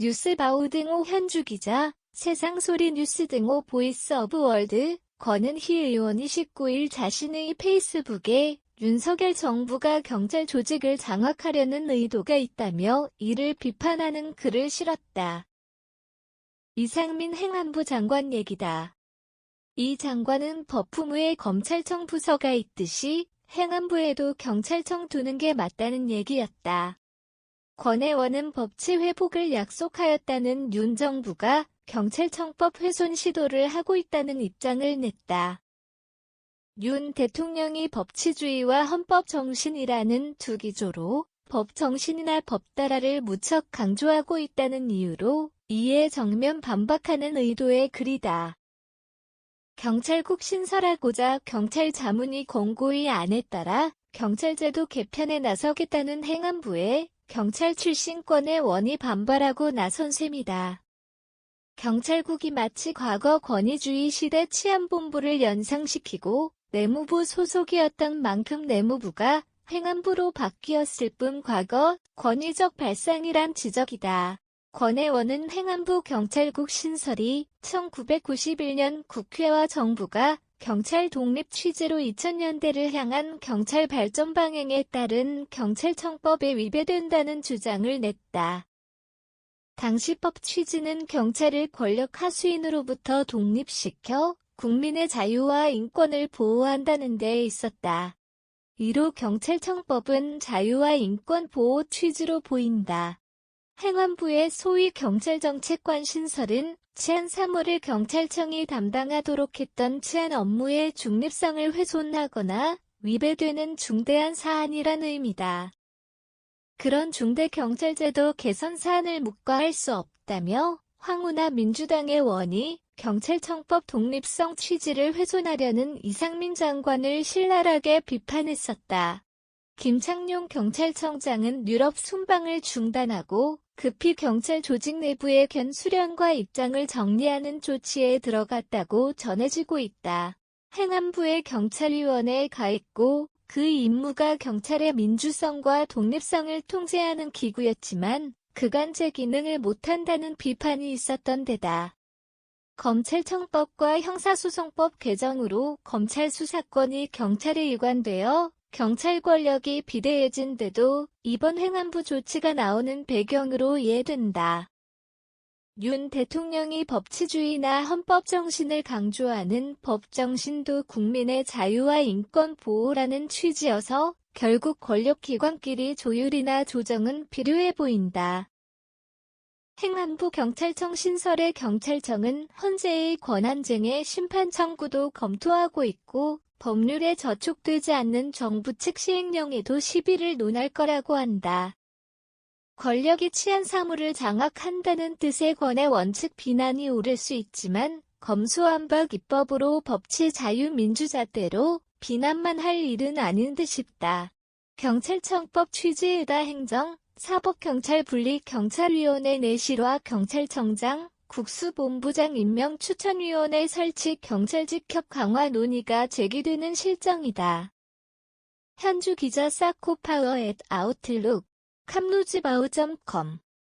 뉴스바우 등호 현주기자, 세상소리 뉴스 등호 보이스 오브 월드, 권은희 의원이 19일 자신의 페이스북에 윤석열 정부가 경찰 조직을 장악하려는 의도가 있다며 이를 비판하는 글을 실었다. 이상민 행안부 장관 얘기다. 이 장관은 법무부에 검찰청 부서가 있듯이 행안부에도 경찰청 두는 게 맞다는 얘기였다. 권 의원은 법치 회복을 약속하였다는 윤 정부가 경찰청법 훼손 시도를 하고 있다는 입장을 냈다. 윤 대통령이 법치주의와 헌법 정신이라는 두 기조로 법 정신이나 법따라를 무척 강조하고 있다는 이유로 이에 정면 반박하는 의도의 글이다. 경찰국 신설하고자 경찰 자문위 권고위 안에 따라 경찰제도 개편에 나서겠다는 행안부에 경찰 출신권의 원이 반발하고 나선 셈이다. 경찰국이 마치 과거 권위주의 시대 치안본부를 연상시키고 내무부 소속이었던 만큼 내무부가 행안부로 바뀌었을 뿐 과거 권위적 발상이란 지적이다. 권 의원은 행안부 경찰국 신설이 1991년 국회와 정부가 경찰 독립 취지로 2000년대를 향한 경찰 발전 방향에 따른 경찰청법에 위배된다는 주장을 냈다. 당시 법 취지는 경찰을 권력 하수인으로부터 독립시켜 국민의 자유와 인권을 보호한다는 데 있었다. 이로 경찰청법은 자유와 인권 보호 취지로 보인다. 행안부의 소위 경찰정책관 신설은 치안 사무를 경찰청이 담당하도록 했던 치안 업무의 중립성을 훼손하거나 위배되는 중대한 사안이란 의미다. 그런 중대경찰제도 개선 사안을 묵과할 수 없다며 황운하 민주당의 원이 경찰청법 독립성 취지를 훼손하려는 이상민 장관을 신랄하게 비판했었다. 김창룡 경찰청장은 유럽 순방을 중단하고 급히 경찰 조직 내부의 견수련과 입장을 정리하는 조치에 들어갔다고 전해지고 있다. 행안부의 경찰위원회에 가있고 그 임무가 경찰의 민주성과 독립성을 통제하는 기구였지만 그간 제 기능을 못한다는 비판이 있었던 데다. 검찰청법과 형사소송법 개정으로 검찰 수사권이 경찰에 이관되어 경찰 권력이 비대해진 데도 이번 행안부 조치가 나오는 배경으로 이해된다. 윤 대통령이 법치주의나 헌법 정신을 강조하는 법 정신도 국민의 자유와 인권 보호라는 취지여서 결국 권력기관끼리 조율이나 조정은 필요해 보인다. 행안부 경찰청 신설의 경찰청은 헌재의 권한쟁의 심판 청구도 검토하고 있고 법률에 저촉되지 않는 정부 측 시행령에도 시비를 논할 거라고 한다. 권력이 치안 사무를 장악한다는 뜻의 권의 원칙 비난이 오를 수 있지만 검수완박 입법으로 법치 자유민주잣대로 비난만 할 일은 아닌 듯 싶다. 경찰청법 취지에다 행정, 사법경찰 분리 경찰위원회 내실화 경찰청장, 국수본부장 임명 추천위원회 설치 경찰직협 강화 논의가 제기되는 실정이다. 현주 기자 사코파워 @아웃룩, 캄루즈바우.com